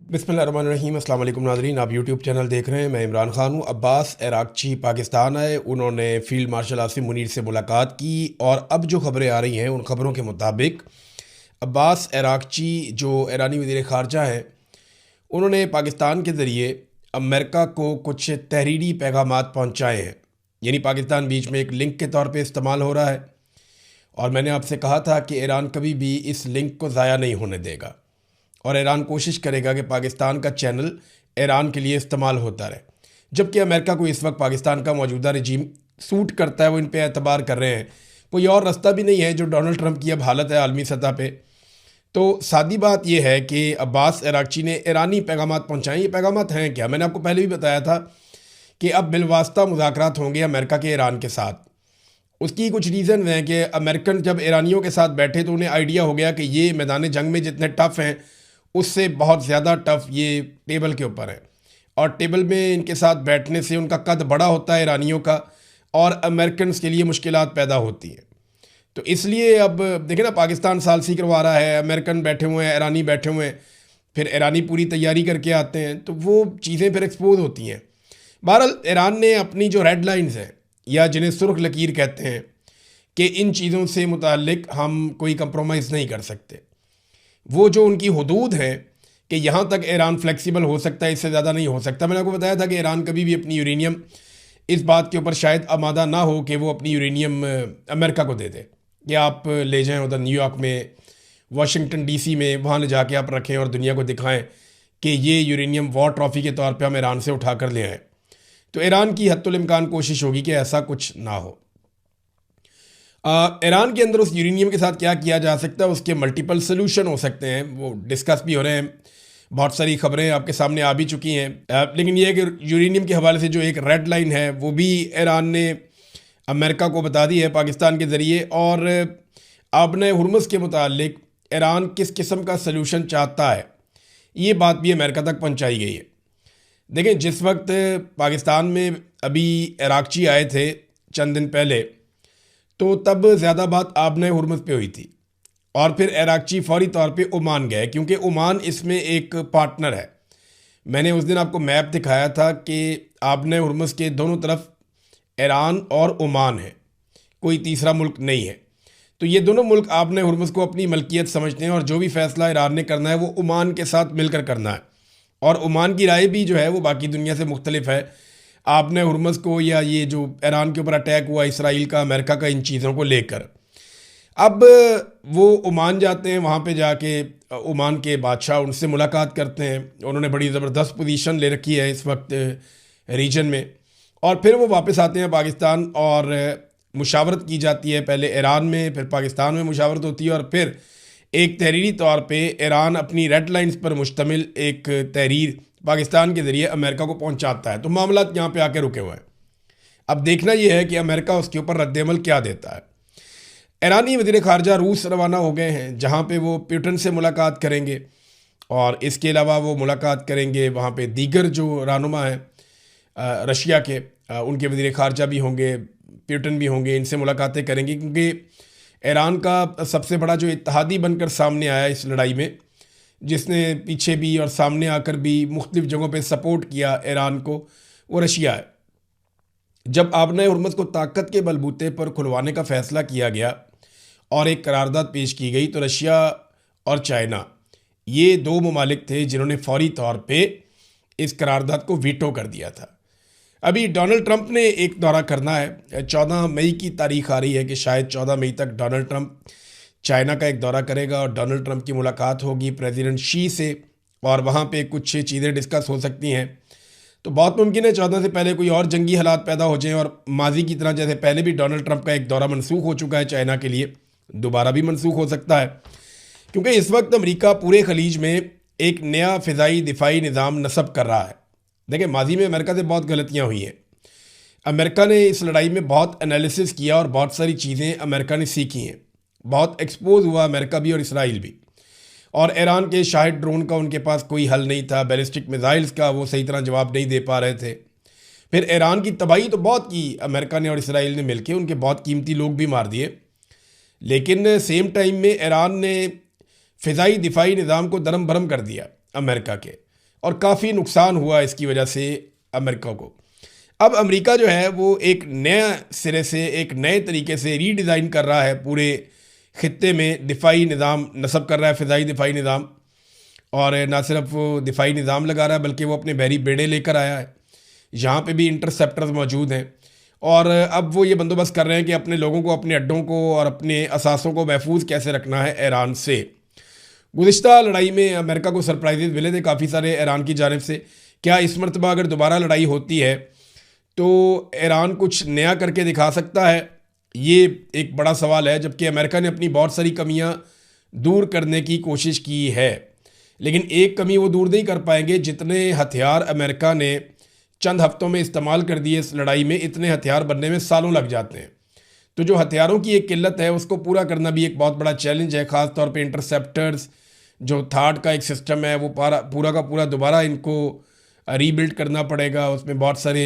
बिस्मिल्लाहिर्रहमानिर्रहीम। अस्सलाम वालेकुम नाज़रीन, आप यूट्यूब चैनल देख रहे हैं। मैं इमरान ख़ान हूँ। अब्बास अरागची पाकिस्तान आए, उन्होंने फ़ील्ड मार्शल आसिम मुनीर से मुलाकात की और अब जो ख़बरें आ रही हैं उन ख़बरों के मुताबिक अब्बास अरागची जो ईरानी वज़ीर ख़ारजा हैं, उन्होंने पाकिस्तान के ज़रिए अमेरिका को कुछ तहरीरी पैगामात पहुँचाए हैं। यानी पाकिस्तान बीच में एक लिंक के तौर पर इस्तेमाल हो रहा है और मैंने आपसे कहा था कि ईरान कभी भी इस लिंक को ज़ाया नहीं होने देगा और ईरान कोशिश करेगा कि पाकिस्तान का चैनल ईरान के लिए इस्तेमाल होता रहे। जबकि अमेरिका को इस वक्त पाकिस्तान का मौजूदा रजीम सूट करता है, वो इन पे एतबार कर रहे हैं। कोई और रास्ता भी नहीं है जो डोनाल्ड ट्रंप की अब हालत है आलमी सतह पे। तो सादी बात यह है कि अब्बास अरागची ने ईरानी पैगामात पहुँचाएँ। ये पैगामात हैं क्या? मैंने आपको पहले भी बताया था कि अब बिलवास्ता मुज़ाकरात होंगे अमेरिका के ईरान के साथ। उसकी कुछ रीज़न हैं कि अमेरिकन जब ईरानियों के साथ बैठे तो उन्हें आइडिया हो गया कि ये मैदान जंग में जितने टफ़ हैं उससे बहुत ज़्यादा टफ़ ये टेबल के ऊपर है और टेबल में इनके साथ बैठने से उनका कद बड़ा होता है ईरानियों का और अमेरिकन के लिए मुश्किलात पैदा होती हैं। तो इसलिए अब देखें ना, पाकिस्तान सालसी करवा रहा है, अमेरिकन बैठे हुए हैं, ईरानी बैठे हुए हैं, फिर ईरानी पूरी तैयारी करके आते हैं तो वो चीज़ें फिर एक्सपोज होती हैं। बहरहाल ईरान ने अपनी जो रेड लाइन्स हैं या जिन्हें सुर्ख लकीर कहते हैं कि इन चीज़ों से मुताल्लिक हम कोई कंप्रोमाइज़ नहीं कर सकते, वो जो उनकी हदूद है कि यहाँ तक ईरान फ्लेक्सिबल हो सकता है, इससे ज़्यादा नहीं हो सकता। मैंने आपको बताया था कि ईरान कभी भी अपनी यूरेनियम इस बात के ऊपर शायद आमादा ना हो कि वो अपनी यूरेनियम अमेरिका को दे दे कि आप ले जाएं उधर न्यूयॉर्क में, वाशिंगटन डीसी में, वहाँ ले जाके आप रखें और दुनिया को दिखाएं कि ये यूरेनियम वॉर ट्रॉफ़ी के तौर पर हम ईरान से उठा कर ले आएँ। तो ईरान की हत्तुल इम्कान कोशिश होगी कि ऐसा कुछ ना हो। ईरान के अंदर उस यूरेनियम के साथ क्या किया जा सकता है, उसके मल्टीपल सोल्यूशन हो सकते हैं, वो डिस्कस भी हो रहे हैं। बहुत सारी खबरें आपके सामने आ भी चुकी हैं। लेकिन ये है कि यूरेनियम के हवाले से जो एक रेड लाइन है वो भी ईरान ने अमेरिका को बता दी है पाकिस्तान के ज़रिए। और आबने हुर्मुज़ के मुतालिक ईरान किस किस्म का सलूशन चाहता है, ये बात भी अमेरिका तक पहुँचाई गई है। देखें, जिस वक्त पाकिस्तान में अभी अरागची आए थे चंद दिन पहले, तो तब ज़्यादा बात आबने हुर्मुज़ पे हुई थी और फिर अरागची फौरी तौर पे ओमान गए क्योंकि ओमान इसमें एक पार्टनर है। मैंने उस दिन आपको मैप दिखाया था कि आबने हुर्मुज़ के दोनों तरफ ईरान और ओमान है, कोई तीसरा मुल्क नहीं है। तो ये दोनों मुल्क आबने हुर्मुज़ को अपनी मलकियत समझते हैं और जो भी फ़ैसला ईरान ने करना है वो ओमान के साथ मिलकर करना है। और ओमान की राय भी जो है वो बाकी दुनिया से मुख्तलिफ है। आपने हुर्मुज़ को या ये जो ईरान के ऊपर अटैक हुआ इसराइल का, अमेरिका का, इन चीज़ों को लेकर अब वो ओमान जाते हैं। वहाँ पे जाके ओमान के बादशाह उनसे मुलाकात करते हैं। उन्होंने बड़ी ज़बरदस्त पोजीशन ले रखी है इस वक्त रीजन में। और फिर वो वापस आते हैं पाकिस्तान और मुशावरत की जाती है, पहले ईरान में फिर पाकिस्तान में मुशावरत होती है और फिर एक तहरीरी तौर पे ईरान अपनी रेड लाइन्स पर मुश्तमिल एक तहरीर पाकिस्तान के ज़रिए अमेरिका को पहुंचाता है। तो मामला यहाँ पे आके रुके हुए हैं। अब देखना यह है कि अमेरिका उसके ऊपर रद्दअमल क्या देता है। ईरानी वज़ीर ख़ारजा रूस रवाना हो गए हैं जहाँ पे वो पुतिन से मुलाकात करेंगे और इसके अलावा वो मुलाकात करेंगे वहाँ पे दीगर जो रहनुमा हैं रशिया के, उनके वज़ीर ख़ारजा भी होंगे, पुतिन भी होंगे, इनसे मुलाकातें करेंगे क्योंकि ईरान का सबसे बड़ा जो इत्तेहादी बनकर सामने आया इस लड़ाई में, जिसने पीछे भी और सामने आकर भी मुख्तलिफ जगहों पे सपोर्ट किया ईरान को, वो रशिया है। जब आबने हुर्मुज़ को ताकत के बलबूते पर खुलवाने का फ़ैसला किया गया और एक करारदाद पेश की गई तो रशिया और चाइना ये दो ममालिक थे जिन्होंने फौरी तौर पे इस करारदाद को वीटो कर दिया था। अभी डोनाल्ड ट्रंप ने एक दौरा करना है, 14 मई की तारीख आ रही है कि शायद 14 मई तक डोनाल्ड ट्रंप चाइना का एक दौरा करेगा और डोनाल्ड ट्रंप की मुलाकात होगी प्रेसिडेंट शी से और वहाँ पे कुछ चीज़ें डिस्कस हो सकती हैं। तो बहुत मुमकिन है 14 से पहले कोई और जंगी हालात पैदा हो जाएं और माजी की तरह जैसे पहले भी डोनाल्ड ट्रंप का एक दौरा मनसूख हो चुका है चाइना के लिए, दोबारा भी मनसूख हो सकता है क्योंकि इस वक्त अमेरिका पूरे खलीज में एक नया फ़िज़ाई दिफाई निज़ाम नस्ब कर रहा है। देखिए, माजी में अमेरिका से बहुत गलतियाँ हुई हैं। अमेरिका ने इस लड़ाई में बहुत एनालिसिस किया और बहुत सारी चीज़ें अमेरिका ने सीखी हैं। बहुत एक्सपोज हुआ अमेरिका भी और इसराइल भी। और ईरान के शाहिद ड्रोन का उनके पास कोई हल नहीं था, बैलिस्टिक मिसाइल्स का वो सही तरह जवाब नहीं दे पा रहे थे। फिर ईरान की तबाही तो बहुत की अमेरिका ने और इसराइल ने मिलकर, उनके बहुत कीमती लोग भी मार दिए। लेकिन सेम टाइम में ईरान ने फ़िज़ाई दिफाई निज़ाम को दरम भरम कर दिया अमेरिका के। और काफ़ी नुकसान हुआ इसकी वजह से अमेरिका को। अब अमेरिका जो है वो एक नया सिरे से, एक नए तरीके से रीडिज़ाइन कर रहा है, पूरे खित्ते में दिफाई निज़ाम नस्ब कर रहा है, फ़िज़ाई दिफाई निज़ाम। और ना सिर्फ वो दिफाई निज़ाम लगा रहा है बल्कि वो अपने बहरी बेड़े लेकर आया है, यहाँ पे भी इंटरसेप्टर्स मौजूद हैं। और अब वो ये बंदोबस्त कर रहे हैं कि अपने लोगों को, अपने अड्डों को और अपने असासों को महफूज कैसे रखना है ईरान से। गुज़िश्ता लड़ाई में अमेरिका को सरप्राइजेज मिले थे काफ़ी सारे ईरान की जानिब से। क्या इस मरतबा अगर दोबारा लड़ाई होती है तो ईरान कुछ नया करके दिखा सकता है? ये एक बड़ा सवाल है। जबकि अमेरिका ने अपनी बहुत सारी कमियां दूर करने की कोशिश की है, लेकिन एक कमी वो दूर नहीं कर पाएंगे जितने हथियार अमेरिका ने चंद हफ्तों में इस्तेमाल कर दिए इस लड़ाई में, इतने हथियार बनने में सालों लग जाते हैं। तो जो हथियारों की एक किल्लत है उसको पूरा करना भी एक बहुत बड़ा चैलेंज है। ख़ास तौर पे इंटरसेप्टर्स, जो थार्ड का एक सिस्टम है, वो पूरा का पूरा दोबारा इनको रीबिल्ड करना पड़ेगा। उसमें बहुत सारे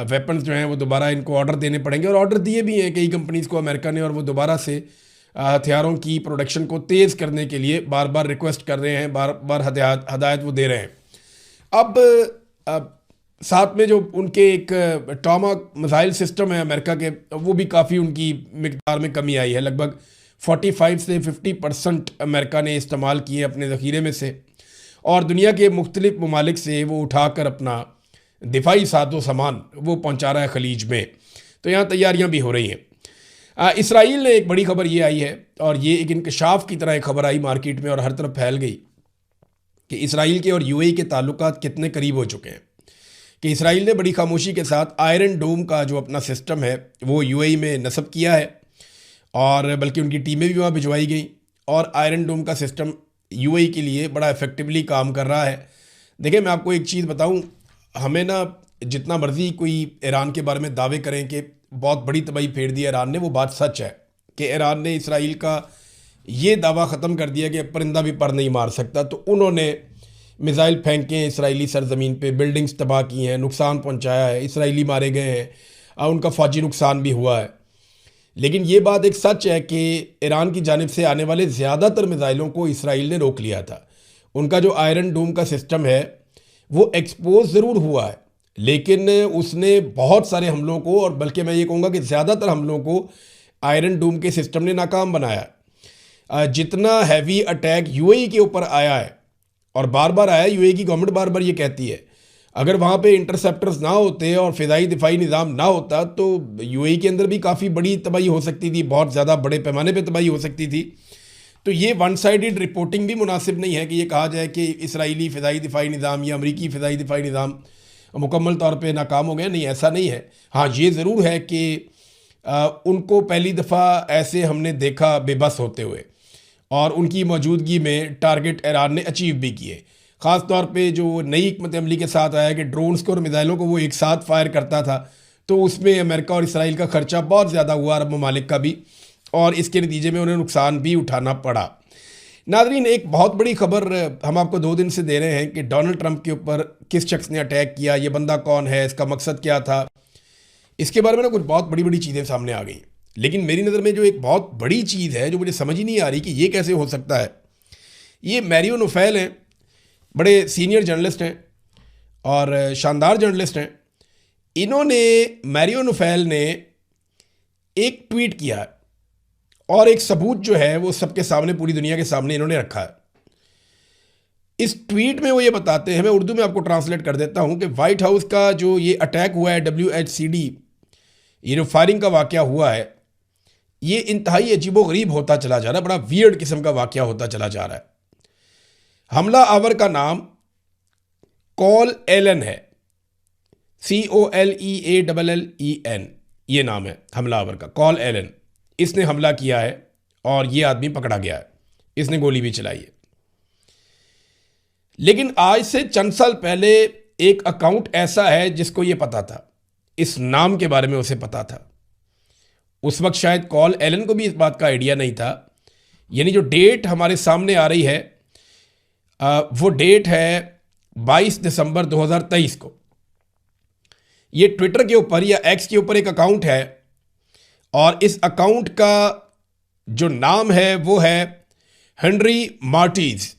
वेपन्स जो हैं वो दोबारा इनको ऑर्डर देने पड़ेंगे, और ऑर्डर दिए भी हैं कई कंपनीज़ को अमेरिका ने, और वो दोबारा से हथियारों की प्रोडक्शन को तेज़ करने के लिए बार बार रिक्वेस्ट कर रहे हैं, बार बार हदायत वो दे रहे हैं। अब साथ में जो उनके एक टॉमाहॉक मिसाइल सिस्टम है अमेरिका के, वो भी काफ़ी उनकी मिकदार में कमी आई है। लगभग 45 से 50% अमेरिका ने इस्तेमाल किए अपने ज़ख़ीरे में से, और दुनिया के मुख्तलिफ ममालिक से वो उठाकर अपना दिफाई साजो सामान वो पहुंचा रहा है खलीज में। तो यहाँ तैयारियां भी हो रही हैं। इसराइल ने एक बड़ी खबर ये आई है, और ये एक इंकशाफ की तरह एक खबर आई मार्केट में और हर तरफ फैल गई, कि इसराइल के और यूएई के ताल्लुकात कितने करीब हो चुके हैं। कि इसराइल ने बड़ी खामोशी के साथ आयरन डोम का जो अपना सिस्टम है वो यूएई में नस्ब किया है, और बल्कि उनकी टीमें भी वहाँ भिजवाई गई, और आयरन डोम का सिस्टम यूएई के लिए बड़ा इफेक्टिवली काम कर रहा है। देखिए, मैं आपको एक चीज़ बताऊँ, हमें ना जितना मर्जी कोई ईरान के बारे में दावे करें कि बहुत बड़ी तबाही फेर दी ईरान ने, वो बात सच है कि ईरान ने इसराइल का ये दावा ख़त्म कर दिया कि परिंदा भी पर नहीं मार सकता। तो उन्होंने मिसाइल फेंके हैं इसराइली सरजमीन पे, बिल्डिंग्स तबाह की हैं, नुकसान पहुंचाया है, इसराइली मारे गए हैं, और उनका फ़ौजी नुकसान भी हुआ है। लेकिन ये बात एक सच है कि ईरान की जानिब से आने वाले ज़्यादातर मिसाइलों को इसराइल ने रोक लिया था। उनका जो आयरन डोम का सिस्टम है वो एक्सपोज ज़रूर हुआ है, लेकिन उसने बहुत सारे हमलों को, और बल्कि मैं ये कहूँगा कि ज़्यादातर हमलों को आयरन डोम के सिस्टम ने नाकाम बनाया। जितना हैवी अटैक यूएई के ऊपर आया है, और बार बार आया, यूएई की गवर्नमेंट बार बार ये कहती है, अगर वहाँ पे इंटरसेप्टर्स ना होते और फ़िज़ाई दिफाई निज़ाम ना होता तो यूएई के अंदर भी काफ़ी बड़ी तबाही हो सकती थी, बहुत ज़्यादा बड़े पैमाने पे तबाही हो सकती थी। तो ये वन साइडेड रिपोर्टिंग भी मुनासिब नहीं है कि ये कहा जाए कि इसराइली फ़िज़ाई दिफाई निज़ाम या अमरीकी फ़िज़ाई दिफाई निज़ाम मुकम्मल तौर पे नाकाम हो गया। नहीं, ऐसा नहीं है। हाँ, ये ज़रूर है कि उनको पहली दफ़ा ऐसे हमने देखा बेबस होते हुए, और उनकी मौजूदगी में टारगेट ईरान ने अचीव भी किए। ख़ास तौर पे जो नई हिकमत अमली के साथ आया कि ड्रोन्स को और मिसाइलों को वो एक साथ फायर करता था, तो उसमें अमेरिका और इसराइल का खर्चा बहुत ज़्यादा हुआ, अरब ममालिक का भी, और इसके नतीजे में उन्हें नुकसान भी उठाना पड़ा। नाज़रीन, एक बहुत बड़ी खबर हम आपको 2 दिन से दे रहे हैं कि डोनाल्ड ट्रंप के ऊपर किस शख्स ने अटैक किया, ये बंदा कौन है, इसका मकसद क्या था, इसके बारे में ना कुछ बहुत बड़ी बड़ी चीज़ें सामने आ गई। लेकिन मेरी नज़र में जो एक बहुत बड़ी चीज़ है जो मुझे समझ ही नहीं आ रही कि ये कैसे हो सकता है, ये मैरियो नोफेल हैं, बड़े सीनियर जर्नलिस्ट हैं और शानदार जर्नलिस्ट हैं। इन्होंने, मैरियो नोफेल ने एक ट्वीट किया है, और एक सबूत जो है वो सबके सामने, पूरी दुनिया के सामने इन्होंने रखा है। इस ट्वीट में वो ये बताते हैं, मैं उर्दू में आपको ट्रांसलेट कर देता हूँ, कि वाइट हाउस का जो ये अटैक हुआ है, WHCD, ये जो फायरिंग का वाक़या हुआ है, ये इंतहाई अजीबोगरीब होता चला जा रहा है, बड़ा वियर्ड किस्म का वाक़या होता चला जा रहा है। हमला आवर का नाम कॉल एलन है, COLEALLEN, ये नाम है हमला आवर का, कॉल एलन। इसने हमला किया है और ये आदमी पकड़ा गया है, इसने गोली भी चलाई है। लेकिन आज से चंद साल पहले एक अकाउंट ऐसा है जिसको ये पता था, इस नाम के बारे में उसे पता था। उस वक्त शायद कॉल एलन को भी इस बात का आइडिया नहीं था। यानी जो डेट हमारे सामने आ रही है वो डेट है 22 दिसंबर 2023 को। ये ट्विटर के ऊपर या एक्स के ऊपर एक अकाउंट है, और इस अकाउंट का जो नाम है वो है हेनरी मार्टिज।